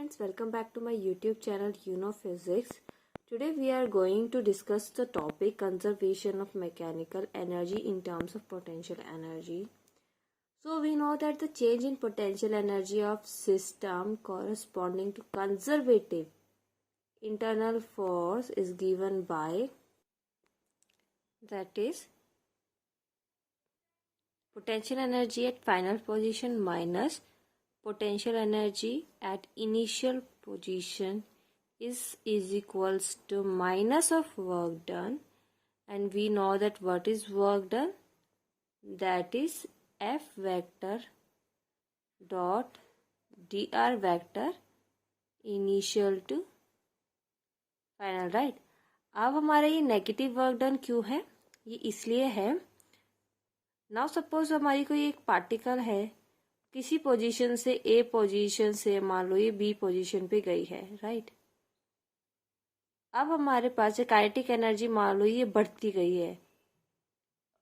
friends, welcome back to my YouTube channel Physics. Today we are going to discuss the topic conservation of mechanical energy in terms of potential energy. So we know that the change in potential energy of system corresponding to conservative internal force is given by, that is, potential energy at final position minus potential energy at initial position is equals to minus of work done, and we know that what is work done, that is F vector dot dr vector initial to final, right. अब हमारा ये negative work done क्यों है, ये इसलिए है, now suppose हमारी कोई एक पार्टिकल है, किसी पोजीशन से ए पोजीशन से मान लो ये बी पोजीशन पे गई है, राइट। अब हमारे पास काइनेटिक एनर्जी मान लो ये बढ़ती गई है,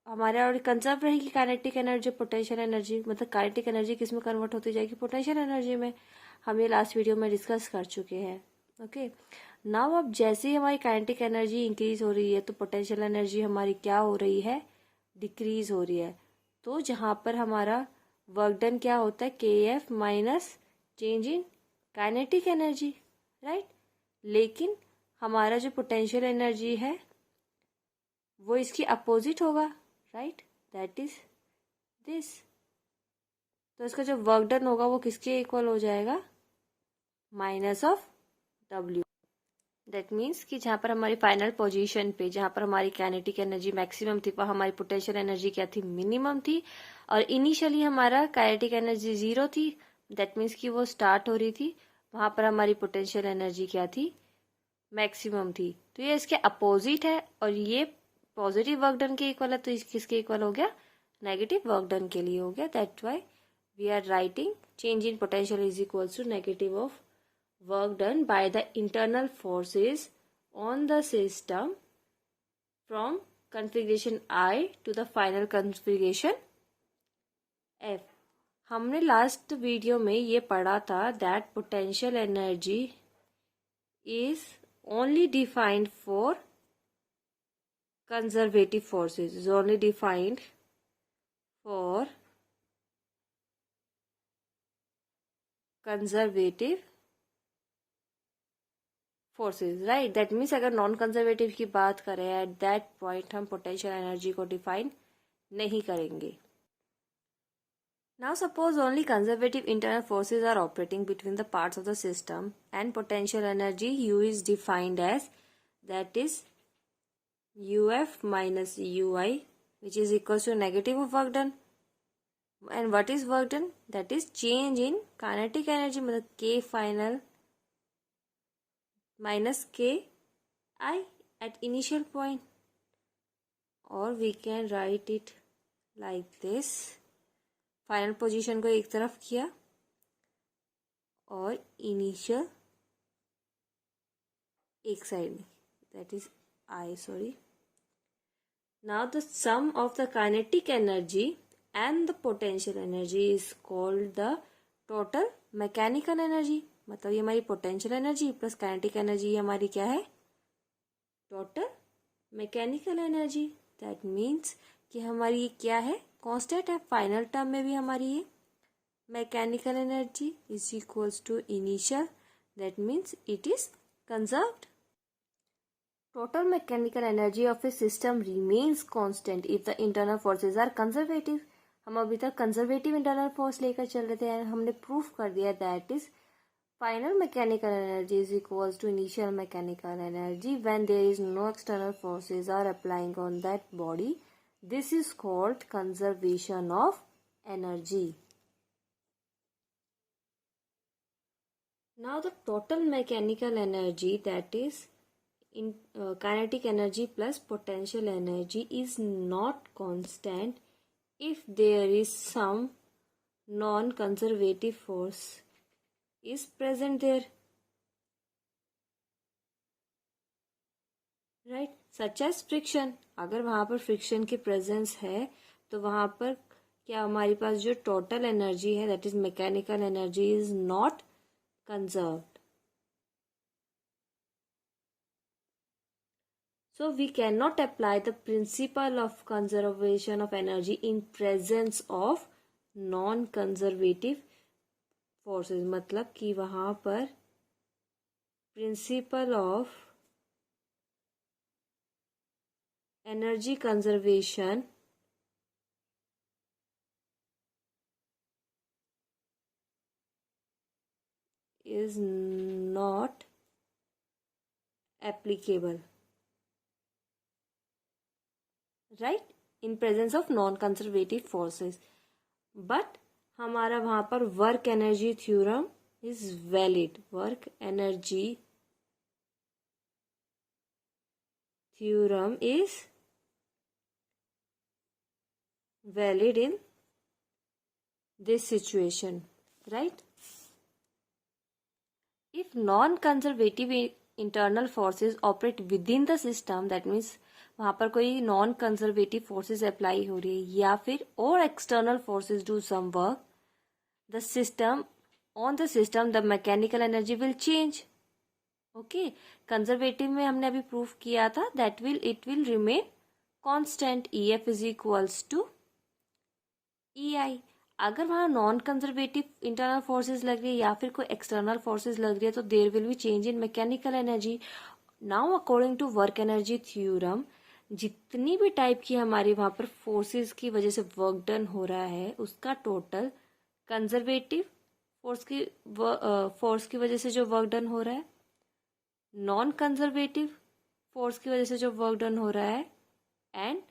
हमारे और कंजर्व रहेगी काइनेटिक एनर्जी, पोटेंशियल एनर्जी, मतलब काइनेटिक एनर्जी किस में कन्वर्ट होती जाएगी, पोटेंशियल एनर्जी में। हम ये लास्ट वीडियो में डिस्कस कर चुके हैं, ओके। नाउ अब जैसे ही हमारी काइनेटिक एनर्जी इंक्रीज हो रही है तो पोटेंशियल एनर्जी हमारी क्या हो रही है, डिक्रीज हो रही है। तो जहां पर हमारा वर्क डन क्या होता है, के F minus change in kinetic energy, right. लेकिन हमारा जो पोटेंशियल एनर्जी है वो इसकी अपोजिट होगा, राइट, दैट इज दिस। तो इसका जो वर्क डन होगा वो किसके इक्वल हो जाएगा, minus of W. That means कि जहां पर हमारी फाइनल पोजीशन पे, जहां पर हमारी काइनेटिक एनर्जी मैक्सिमम थी, वहां हमारी पोटेंशियल एनर्जी क्या थी, मिनिमम थी, और इनिशियली हमारा काइनेटिक एनर्जी 0 थी। दैट मीन्स कि वो स्टार्ट हो रही थी, वहां पर हमारी पोटेंशियल एनर्जी क्या थी, मैक्सिमम थी। तो ये इसके अपोजिट है, और ये पॉजिटिव वर्क डन के इक्वल है, तो किसके इक्वल हो गया, नेगेटिव वर्क डन के लिए हो गया। That why we are writing change in potential is equal to negative of work done by the internal forces on the system from configuration I to the final configuration F। हमने last video में ये पढ़ा था that potential energy is only defined for conservative forces, is only defined for conservative forces, right. That means अगर non conservative की बात करें at that point हम पोटेंशियल एनर्जी को डिफाइन नहीं करेंगे। Now suppose only conservative internal forces are operating between the parts of the system and potential energy U is defined as, that is U F minus U I which is equal to negative of work done. And what is work done, that is change in kinetic energy, मतलब के final minus k I at initial point, or we can write it like this। Final position को एक तरफ किया और initial एक side में, that is I, sorry। now the sum of the kinetic energy and the potential energy is called the total mechanical energy। मतलब ये हमारी potential energy plus kinetic energy हमारी क्या है, total mechanical energy. That means कि हमारी ये क्या है, कांस्टेंट है। फाइनल टर्म में भी हमारी ये mechanical energy is equals to initial, that means it is conserved. Total mechanical energy of a system remains constant if the internal forces are conservative. हम अभी तक कंजर्वेटिव इंटरनल फोर्स लेकर चल रहे थे, हमने प्रूफ कर दिया that is final mechanical energy is equals to initial mechanical energy when there is no external forces are applying on that body. This is called conservation of energy. Now the total mechanical energy, that is in kinetic energy plus potential energy, is not constant if there is some non-conservative force is present there, right, such as friction। अगर वहां पर friction की presence है तो वहां पर क्या हमारे पास जो टोटल एनर्जी है, that is mechanical energy, is not conserved. So we cannot apply the principle of conservation of energy in presence of non-conservative forces. मतलब कि वहाँ पर principle of energy conservation is not applicable, right, in presence of non-conservative forces. But हमारा वहाँ पर work energy theorem is valid. Work energy theorem is valid in this situation, right? If non-conservative internal forces operate within the system, that means वहाँ पर कोई non conservative forces apply हो रही है या फिर और external forces do some work, the system on the system the mechanical energy will change. Okay, conservative में हमने अभी प्रूफ किया था that it will remain constant. EF is equals to EI. अगर वहाँ नॉन कंजर्वेटिव इंटरनल फोर्सेज लग रही है या फिर कोई एक्सटर्नल फोर्सेज लग रही है तो there will be change in mechanical energy. Now according to work energy theorem, जितनी भी टाइप की हमारी वहाँ पर फोर्सेज की वजह से वर्क डन हो रहा है उसका टोटल कंजर्वेटिव फोर्स की वजह से जो वर्क डन हो रहा है, नॉन कंजर्वेटिव फोर्स की वजह से जो वर्क डन हो रहा है, and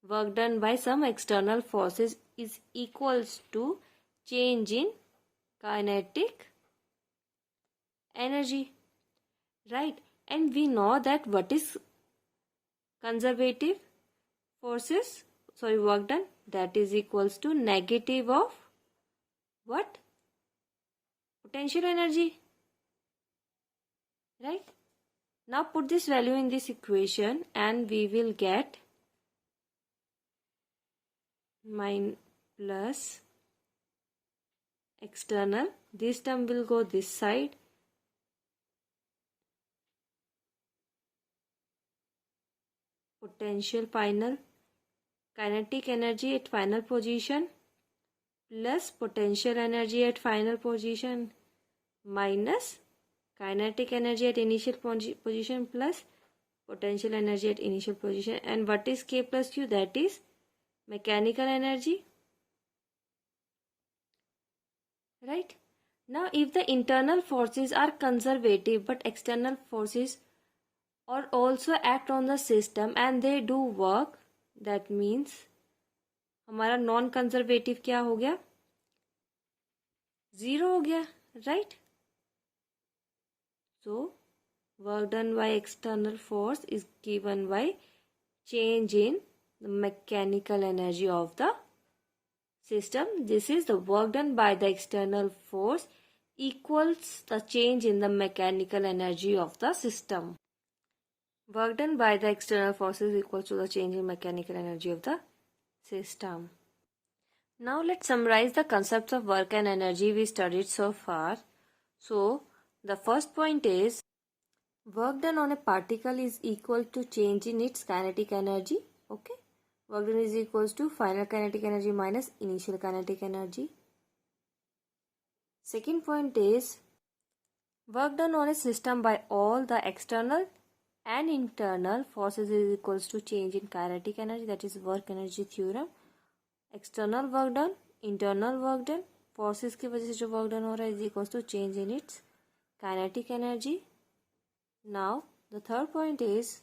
work done by some external forces is equals to change in kinetic energy, right? And we know that what is conservative forces, work done, that is equals to negative of what? Potential energy, right? Now put this value in this equation and we will get mine plus external, this term will go this side, potential final kinetic energy at final position plus potential energy at final position minus kinetic energy at initial position plus potential energy at initial position. And what is K plus Q? That is mechanical energy, right? Now if the internal forces are conservative but external forces or also act on the system and they do work, that means हमारा non conservative क्या हो गया? Zero हो गया, right? So work done by external force is given by change in the mechanical energy of the system. This is the work done by the external force equals the change in the mechanical energy of the system. Work done by the external forces equals to the change in mechanical energy of the system. Now let's summarize the concepts of work and energy we studied so far. So the first point is work done on a particle is equal to change in its kinetic energy. Okay, work done is equals to final kinetic energy minus initial kinetic energy. Second point is work done on a system by all the external and internal forces is equals to change in kinetic energy, that is work energy theorem. External work done, internal work done, forces की वजह से जो work done हो रहा है is equals to change in its kinetic energy. Now the third point is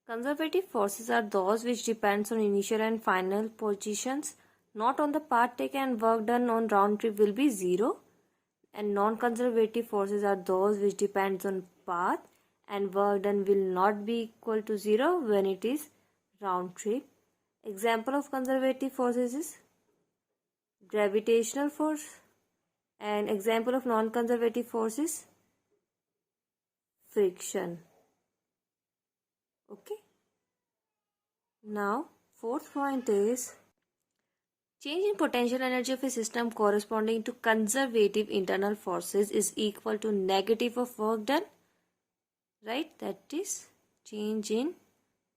conservative forces are those which depends on initial and final positions, not on the path taken, and work done on round trip will be zero. And non-conservative forces are those which depends on path and work done will not be equal to zero when it is round trip. Example of conservative forces is gravitational force, and example of non-conservative force is friction. Okay. Now fourth point is change in potential energy of a system corresponding to conservative internal forces is equal to negative of work done, right? That is change in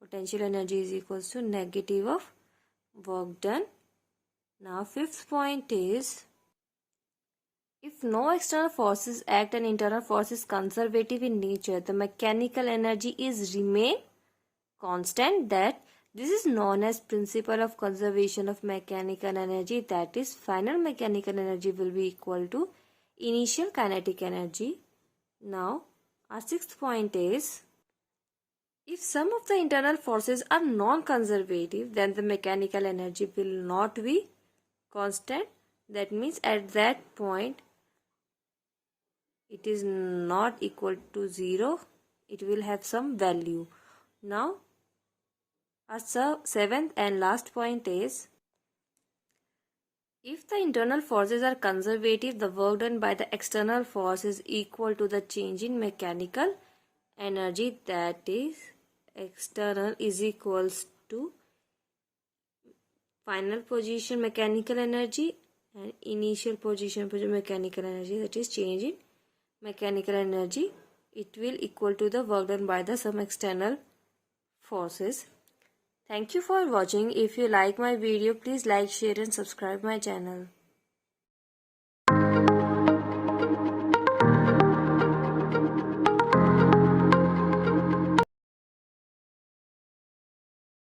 potential energy is equals to negative of work done. Now fifth point is, if no external forces act and internal force is conservative in nature, the mechanical energy is remain constant. That this is known as principle of conservation of mechanical energy. That is, final mechanical energy will be equal to initial kinetic energy. Now our sixth point is, if some of the internal forces are non-conservative, then the mechanical energy will not be constant. That means at that point it is not equal to 0. It will have some value. Now our seventh and last point is, if the internal forces are conservative, the work done by the external force is equal to the change in mechanical energy. That is, external is equals to final position mechanical energy and initial position mechanical energy. That is, change in mechanical energy. It will equal to the work done by the some external forces. Thank you for watching. If you like my video, please like, share and subscribe my channel.